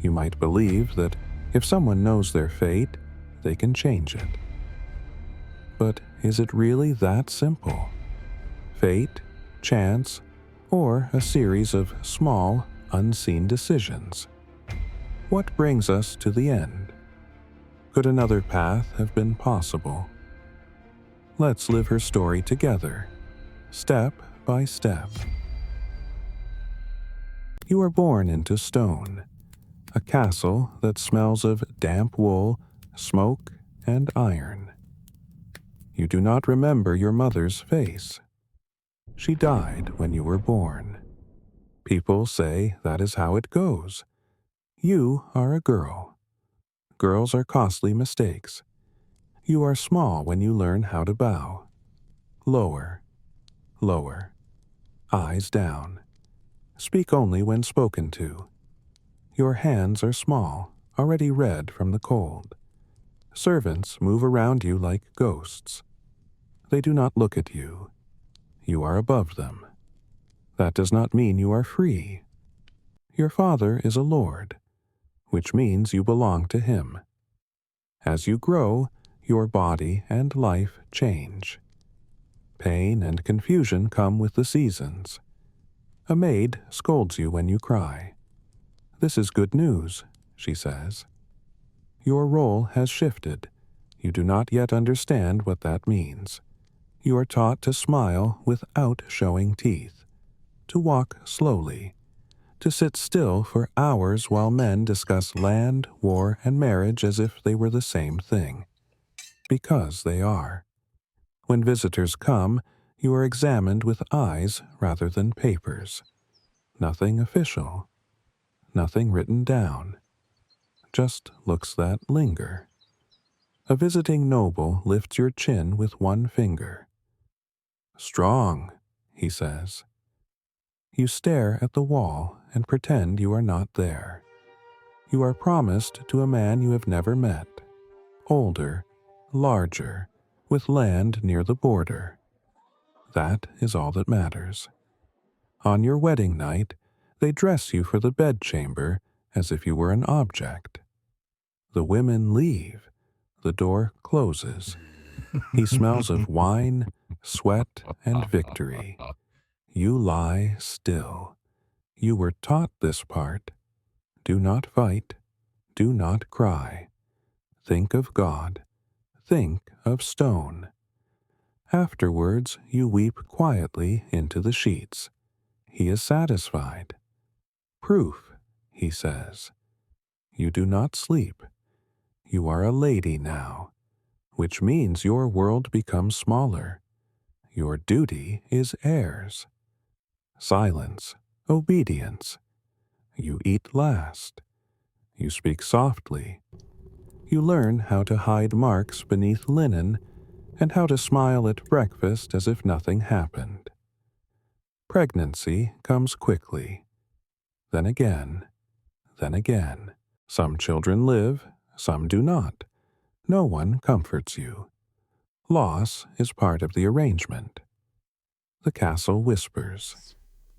You might believe that if someone knows their fate, they can change it. But is it really that simple? Fate, chance, or a series of small, unseen decisions? What brings us to the end? Could another path have been possible? Let's live her story together, step by step. You are born into stone, a castle that smells of damp wool, smoke, and iron. You do not remember your mother's face. She died when you were born. People say that is how it goes. You are a girl. Girls are costly mistakes. You are small when you learn how to bow. Lower, lower, eyes down. Speak only when spoken to. Your hands are small, already red from the cold. Servants move around you like ghosts. They do not look at you. You are above them. That does not mean you are free. Your father is a lord, which means you belong to him. As you grow, your body and life change. Pain and confusion come with the seasons. A maid scolds you when you cry. This is good news, she says. Your role has shifted. You do not yet understand what that means. You are taught to smile without showing teeth, to walk slowly, to sit still for hours while men discuss land, war, and marriage as if they were the same thing. Because they are. When visitors come, you are examined with eyes rather than papers. Nothing official. Nothing written down. Just looks that linger. A visiting noble lifts your chin with one finger. Strong, he says. You stare at the wall and pretend you are not there. You are promised to a man you have never met. Older, larger, with land near the border. That is all that matters. On your wedding night, they dress you for the bedchamber as if you were an object. The women leave. The door closes. He smells of wine, sweat, and victory. You lie still. You were taught this part. Do not fight. Do not cry. Think of God. Think of stone. Afterwards, you weep quietly into the sheets. He is satisfied. Proof, he says. You do not sleep. You are a lady now, which means your world becomes smaller. Your duty is heirs. Silence, obedience. You eat last. You speak softly. You learn how to hide marks beneath linen and how to smile at breakfast as if nothing happened. Pregnancy comes quickly. Then again, then again. Some children live, some do not. No one comforts you. Loss is part of the arrangement. The castle whispers.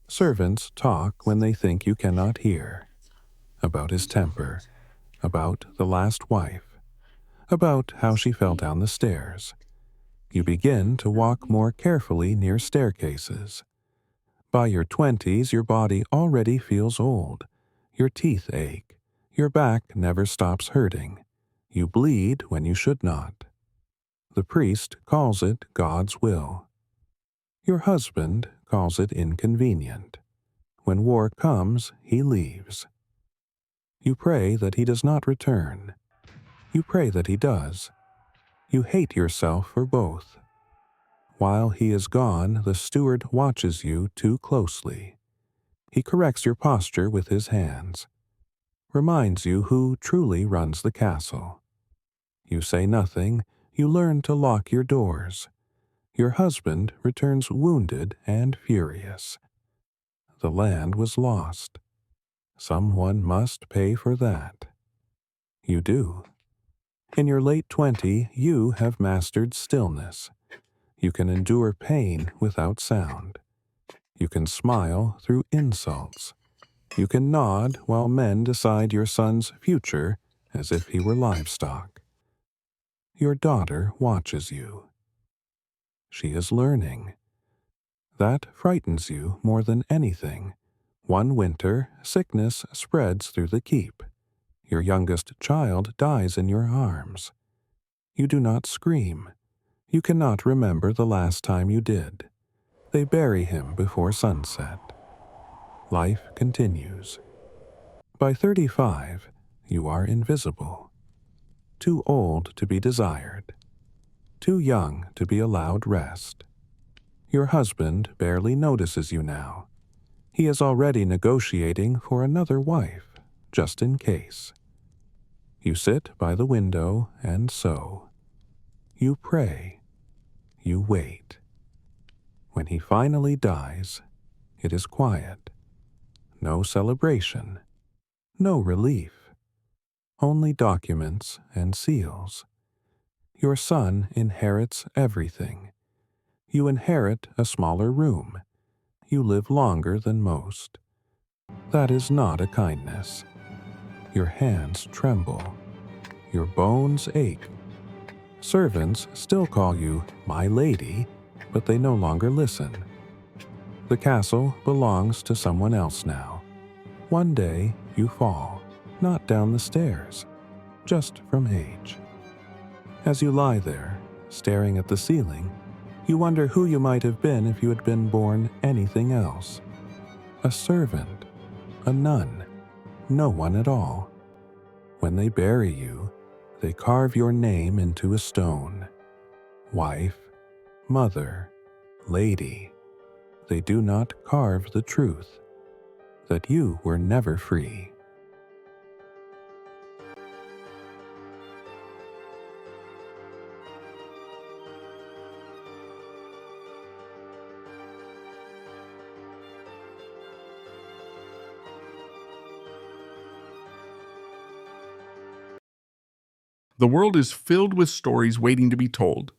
Servants talk when they think you cannot hear. About his temper, about the last wife, about how she fell down the stairs. You begin to walk more carefully near staircases. By your 20s, your body already feels old. Your teeth ache. Your back never stops hurting. You bleed when you should not. The priest calls it God's will. Your husband calls it inconvenient. When war comes, he leaves. You pray that he does not return. You pray that he does. You hate yourself for both. While he is gone, the steward watches you too closely. He corrects your posture with his hands, reminds you who truly runs the castle. You say nothing, you learn to lock your doors. Your husband returns wounded and furious. The land was lost. Someone must pay for that. You do. In your late 20s, you have mastered stillness. You can endure pain without sound. You can smile through insults. You can nod while men decide your son's future as if he were livestock. Your daughter watches you. She is learning. That frightens you more than anything. One winter, sickness spreads through the keep. Your youngest child dies in your arms. You do not scream. You cannot remember the last time you did. They bury him before sunset. Life continues. By 35, you are invisible. Too old to be desired. Too young to be allowed rest. Your husband barely notices you now. He is already negotiating for another wife, just in case. You sit by the window and sew. You pray. You wait. When he finally dies, it is quiet. No celebration. No relief. Only documents and seals. Your son inherits everything. You inherit a smaller room. You live longer than most. That is not a kindness. Your hands tremble. Your bones ache. Servants still call you my lady, but they no longer listen. The castle belongs to someone else now. One day you fall, not down the stairs, just from age. As you lie there, staring at the ceiling, you wonder who you might have been if you had been born anything else. A servant, a nun, no one at all. When they bury you, they carve your name into a stone. Wife, mother, lady. They do not carve the truth, that you were never free. The world is filled with stories waiting to be told.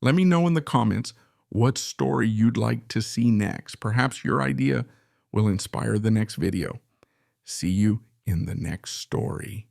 Let me know in the comments what story you'd like to see next. Perhaps your idea will inspire the next video. See you in the next story.